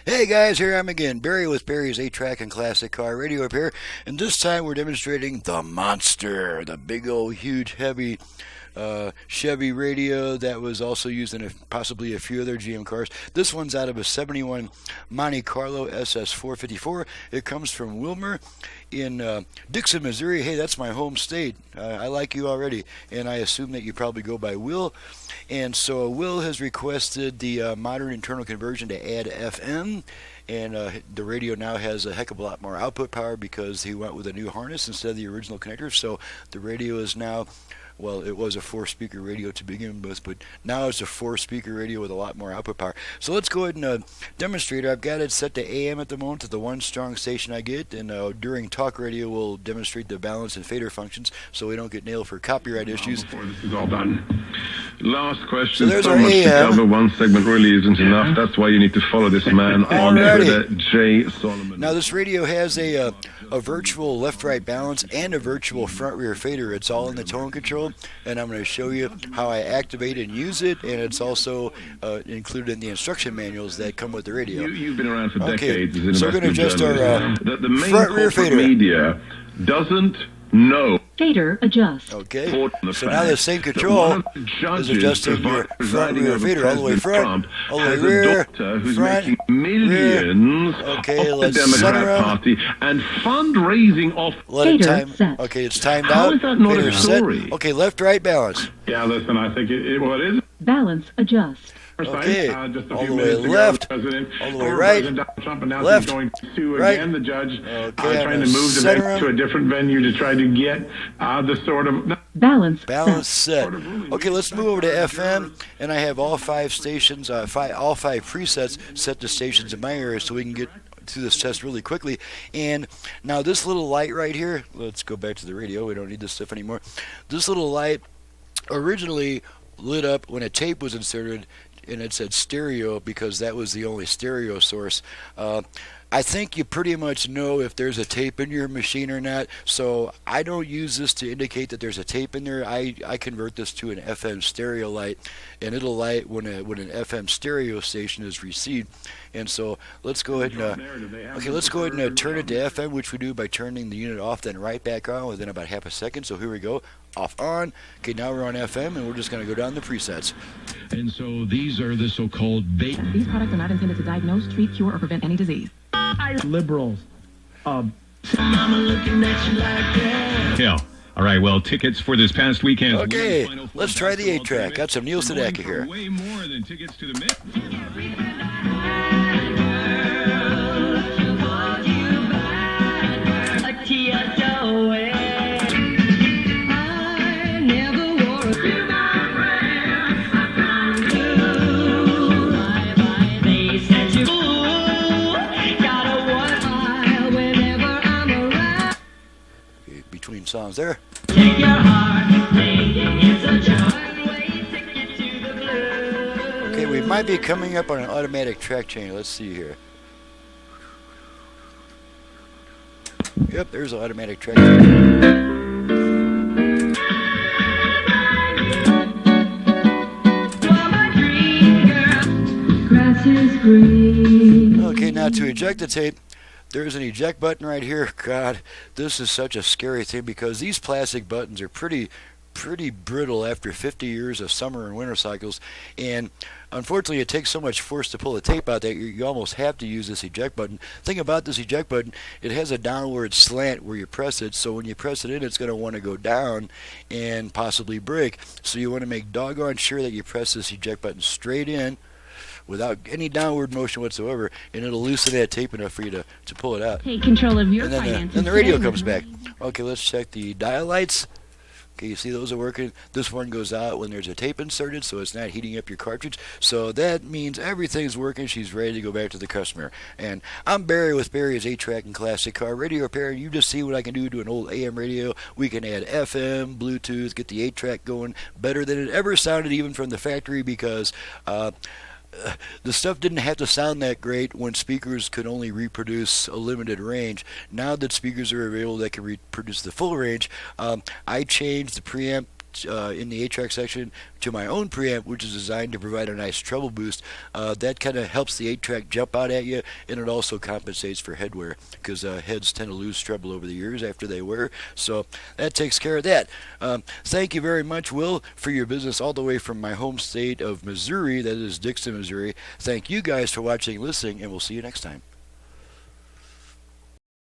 Hey guys, here I am again, Barry with Barry's 8-Track and Classic Car Radio Repair, and this time we're demonstrating the Monster, the big old huge heavy Chevy radio that was also used in possibly a few other GM cars. This one's out of a 71 Monte Carlo SS454. It comes from Wilmer in Dixon, Missouri. Hey, that's my home state. I like you already, and I assume that you probably go by Will. And so Will has requested the modern internal conversion to add FM, and the radio now has a heck of a lot more output power because he went with a new harness instead of the original connector. So the radio is now, well, it was a 4-speaker radio to begin with, but now it's a 4-speaker radio with a lot more output power. So let's go ahead and demonstrate it. I've got it set to AM at the moment, to the one strong station I get, and during talk radio we'll demonstrate the balance and fader functions so we don't get nailed for copyright issues. Before this is all done. Last question. So there's so our much to AM. cover. One segment really isn't enough. That's why you need to follow this man on Twitter, J. Solomon. Now this radio has a virtual left-right balance and a virtual front-rear fader. It's all in the tone control, and I'm going to show you how I activate and use it, and it's also included in the instruction manuals that come with the radio. You've been around for decades as an so we're going to adjust our the main front-rear fader. Media doesn't know. Fader adjust. Okay, so now the same control is adjusting your front-rear fader all the way front, all the way rear, who's front, making millions okay, off the let's center Democrat him. Party and fundraising off. Let it Fader time. set. Okay, it's timed How out. is that not Fader a set. story? Okay, left-right balance. Yeah, listen, I think what is it? Balance adjust. Okay, Just a all few the way minutes ago, left, President, all the way former right, President Donald Trump announced left, he's going to sue right. again the judge, Okay, I'm trying to gonna move the center event him. to a different venue to try to get the sort of. Balance Balance set. set. Okay, let's move over to FM, and I have all 5 stations, all 5 presets set to stations in my area so we can get through this test really quickly. And now this little light right here, let's go back to the radio, we don't need this stuff anymore. This little light originally lit up when a tape was inserted, and it said stereo because that was the only stereo source. I think you pretty much know if there's a tape in your machine or not, so I don't use this to indicate that there's a tape in there. I convert this to an FM stereo light, and it'll light when an FM stereo station is received. And so let's go ahead and let's go ahead and turn it to FM, which we do by turning the unit off, then right back on within about half a second. So here we go, off, on. Okay, now we're on FM, and we're just going to go down the presets. And so these are the so-called bait. These products are not intended to diagnose, treat, cure, or prevent any disease. Liberals. Yeah. All right, well, tickets for this past weekend. Okay, let's try the 8-track. Got some Neil Sedaka here. Way more than tickets to the mid. Between songs there. Okay, we might be coming up on an automatic track change. Let's see here. Yep, there's an automatic track change. Okay, now to eject the tape, there's an eject button right here. God, this is such a scary thing because these plastic buttons are pretty brittle after 50 years of summer and winter cycles, and unfortunately it takes so much force to pull the tape out that you almost have to use this eject button. Thing about this eject button, it has a downward slant where you press it, so when you press it in, it's going to want to go down and possibly break. So you want to make doggone sure that you press this eject button straight in without any downward motion whatsoever, and it'll loosen that tape enough for you to pull it out. Take control of your And then finances. the radio today. comes back. Okay, let's check the dial lights. Okay, you see those are working. This one goes out when there's a tape inserted, so it's not heating up your cartridge. So that means everything's working. She's ready to go back to the customer. And I'm Barry with Barry's 8-Track and Classic Car Radio Repair. You just see what I can do to an old AM radio. We can add FM, Bluetooth, get the 8-track going better than it ever sounded even from the factory because the stuff didn't have to sound that great when speakers could only reproduce a limited range. Now that speakers are available that can reproduce the full range, I changed the preamp in the 8-track section to my own preamp, which is designed to provide a nice treble boost. That kind of helps the 8-track jump out at you, and it also compensates for head wear, because heads tend to lose treble over the years after they wear. So that takes care of that. Thank you very much, Will, for your business all the way from my home state of Missouri, that is Dixon, Missouri. Thank you guys for watching and listening, and we'll see you next time.